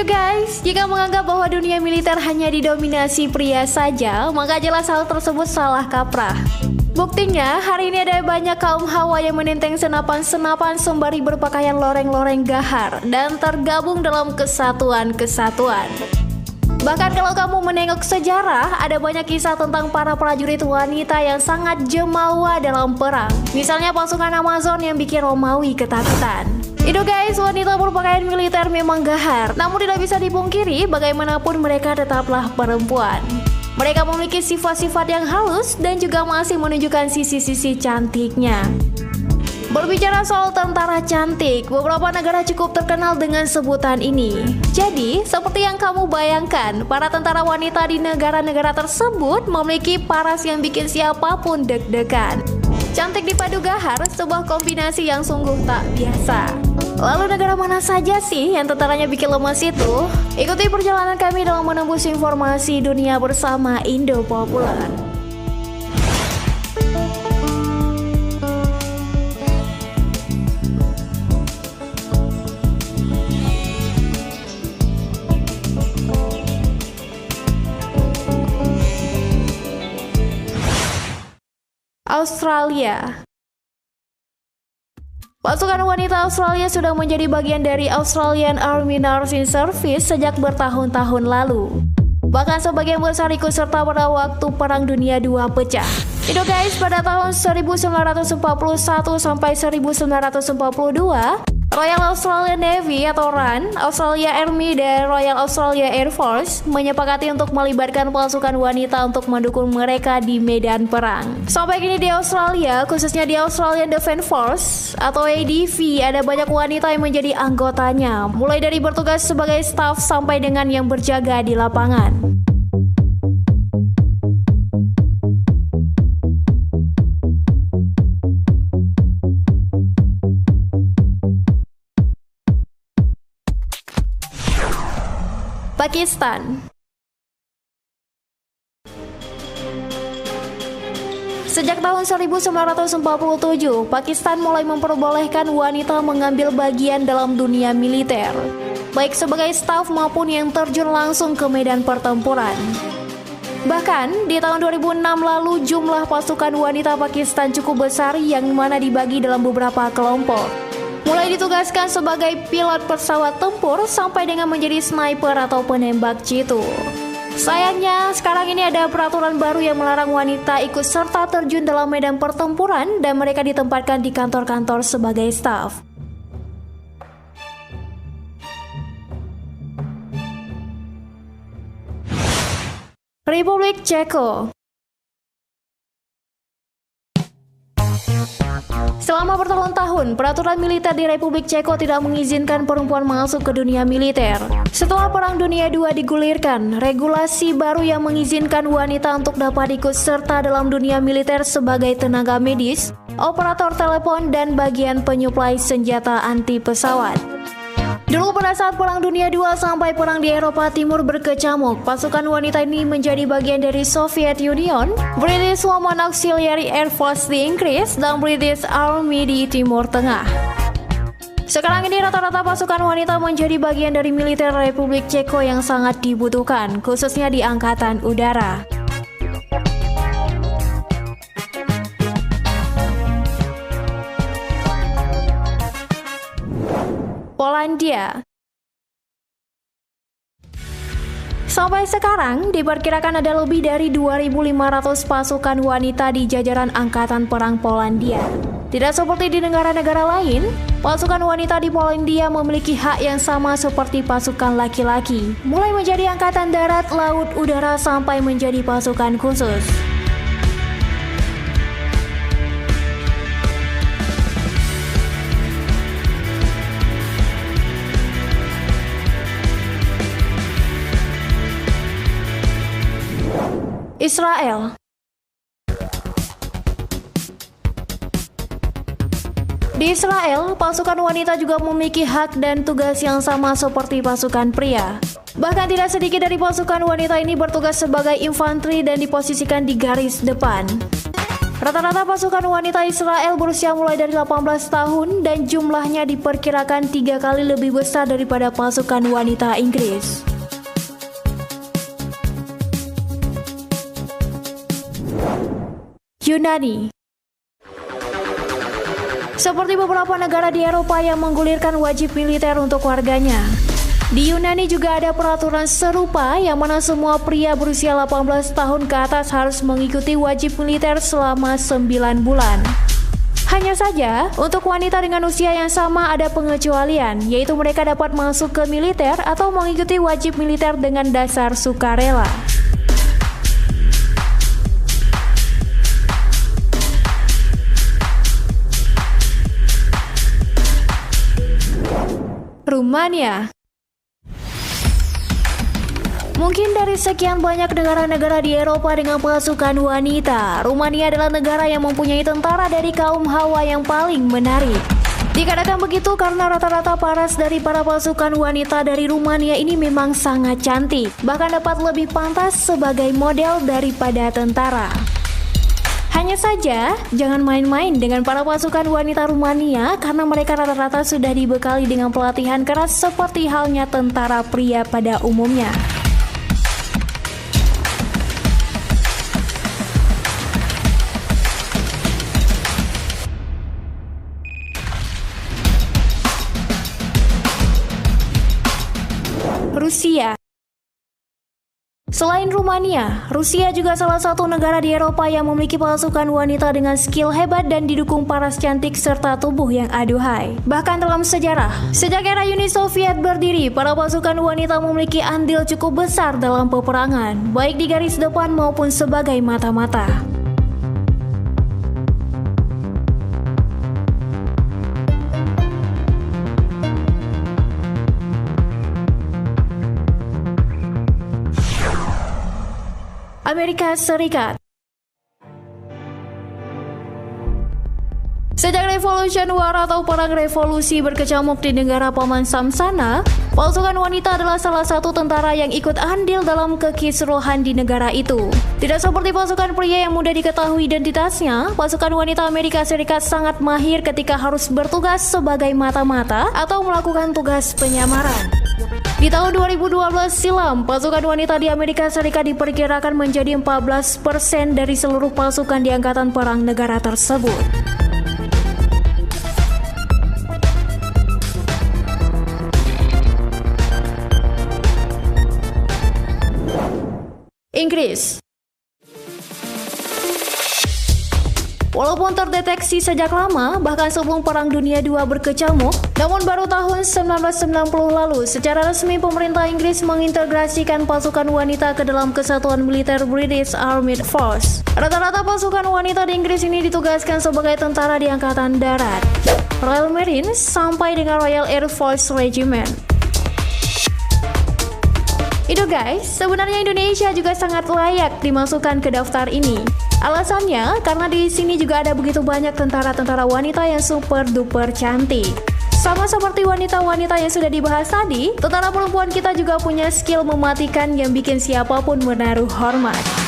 Itu guys, jika menganggap bahwa dunia militer hanya didominasi pria saja, maka jelas hal tersebut salah kaprah. Buktinya, hari ini ada banyak kaum hawa yang menenteng senapan-senapan sembari berpakaian loreng-loreng gahar dan tergabung dalam kesatuan-kesatuan. Bahkan kalau kamu menengok sejarah, ada banyak kisah tentang para prajurit wanita yang sangat jemawa dalam perang. Misalnya pasukan Amazon yang bikin Romawi ketakutan. Itu guys, wanita berpakaian militer memang gahar, namun tidak bisa dipungkiri bagaimanapun mereka tetaplah perempuan. Mereka memiliki sifat-sifat yang halus dan juga masih menunjukkan sisi-sisi cantiknya. Berbicara soal tentara cantik, beberapa negara cukup terkenal dengan sebutan ini. Jadi, seperti yang kamu bayangkan, para tentara wanita di negara-negara tersebut memiliki paras yang bikin siapapun deg-degan. Cantik dipadu gahar, sebuah kombinasi yang sungguh tak biasa. Lalu negara mana saja sih yang tentaranya bikin lemas itu? Ikuti perjalanan kami dalam menembus informasi dunia bersama Indo Populer. Australia. Pasukan wanita Australia sudah menjadi bagian dari Australian Army Nursing Service sejak bertahun-tahun lalu. Bahkan sebagian besar ikut serta pada waktu Perang Dunia II pecah. Itu guys, pada tahun 1941 sampai 1942, Royal Australian Navy atau RAN, Australia Army dan Royal Australia Air Force menyepakati untuk melibatkan pasukan wanita untuk mendukung mereka di medan perang. Sampai kini di Australia, khususnya di Australian Defence Force atau ADF, ada banyak wanita yang menjadi anggotanya, mulai dari bertugas sebagai staf sampai dengan yang berjaga di lapangan. Pakistan. Sejak tahun 1947, Pakistan mulai memperbolehkan wanita mengambil bagian dalam dunia militer, baik sebagai staf maupun yang terjun langsung ke medan pertempuran. Bahkan, di tahun 2006 lalu jumlah pasukan wanita Pakistan cukup besar yang mana dibagi dalam beberapa kelompok. Mulai ditugaskan sebagai pilot pesawat tempur sampai dengan menjadi sniper atau penembak jitu. Sayangnya, sekarang ini ada peraturan baru yang melarang wanita ikut serta terjun dalam medan pertempuran dan mereka ditempatkan di kantor-kantor sebagai staf. Republik Ceko. Selama bertahun-tahun, peraturan militer di Republik Ceko tidak mengizinkan perempuan masuk ke dunia militer. Setelah Perang Dunia II digulirkan, regulasi baru yang mengizinkan wanita untuk dapat ikut serta dalam dunia militer sebagai tenaga medis, operator telepon, dan bagian penyuplai senjata anti pesawat. Dulu pada saat Perang Dunia II sampai perang di Eropa Timur berkecamuk, pasukan wanita ini menjadi bagian dari Soviet Union, British Women Auxiliary Air Force di Inggris, dan British Army di Timur Tengah. Sekarang ini rata-rata pasukan wanita menjadi bagian dari militer Republik Ceko yang sangat dibutuhkan, khususnya di Angkatan Udara. Polandia. Sampai sekarang, diperkirakan ada lebih dari 2.500 pasukan wanita di jajaran Angkatan Perang Polandia. Tidak seperti di negara-negara lain, pasukan wanita di Polandia memiliki hak yang sama seperti pasukan laki-laki, mulai menjadi Angkatan Darat, Laut, Udara, sampai menjadi pasukan khusus. Israel. Di Israel, pasukan wanita juga memiliki hak dan tugas yang sama seperti pasukan pria. Bahkan tidak sedikit dari pasukan wanita ini bertugas sebagai infanteri dan diposisikan di garis depan. Rata-rata pasukan wanita Israel berusia mulai dari 18 tahun dan jumlahnya diperkirakan 3 kali lebih besar daripada pasukan wanita Inggris. Yunani. Seperti beberapa negara di Eropa yang menggulirkan wajib militer untuk warganya, di Yunani juga ada peraturan serupa yang mana semua pria berusia 18 tahun ke atas harus mengikuti wajib militer selama 9 bulan. Hanya saja, untuk wanita dengan usia yang sama ada pengecualian, yaitu mereka dapat masuk ke militer atau mengikuti wajib militer dengan dasar sukarela. Rumania. Mungkin dari sekian banyak negara-negara di Eropa dengan pasukan wanita, Rumania adalah negara yang mempunyai tentara dari kaum Hawa yang paling menarik. Dikatakan begitu karena rata-rata paras dari para pasukan wanita dari Rumania ini memang sangat cantik, bahkan dapat lebih pantas sebagai model daripada tentara. Hanya saja, jangan main-main dengan para pasukan wanita Rumania karena mereka rata-rata sudah dibekali dengan pelatihan keras seperti halnya tentara pria pada umumnya. Rusia. Selain Rumania, Rusia juga salah satu negara di Eropa yang memiliki pasukan wanita dengan skill hebat dan didukung paras cantik serta tubuh yang aduhai. Bahkan dalam sejarah, sejak era Uni Soviet berdiri, para pasukan wanita memiliki andil cukup besar dalam peperangan, baik di garis depan maupun sebagai mata-mata. Amerika Serikat. Sejak Revolution War atau Perang Revolusi berkecamuk di negara Paman Sam sana, pasukan wanita adalah salah satu tentara yang ikut andil dalam kekisruhan di negara itu. Tidak seperti pasukan pria yang mudah diketahui identitasnya, pasukan wanita Amerika Serikat sangat mahir ketika harus bertugas sebagai mata-mata atau melakukan tugas penyamaran. Di tahun 2012 silam, pasukan wanita di Amerika Serikat diperkirakan menjadi 14% dari seluruh pasukan di angkatan perang negara tersebut. Inggris. Walaupun terdeteksi sejak lama, bahkan sebelum Perang Dunia II berkecamuk, namun baru tahun 1990 lalu, secara resmi pemerintah Inggris mengintegrasikan pasukan wanita ke dalam kesatuan militer British Armed Force. Rata-rata pasukan wanita di Inggris ini ditugaskan sebagai tentara di Angkatan Darat, Royal Marines, sampai dengan Royal Air Force Regiment. Itu guys, sebenarnya Indonesia juga sangat layak dimasukkan ke daftar ini. Alasannya, karena di sini juga ada begitu banyak tentara-tentara wanita yang super duper cantik. Sama seperti wanita-wanita yang sudah dibahas tadi, tentara perempuan kita juga punya skill mematikan yang bikin siapapun menaruh hormat.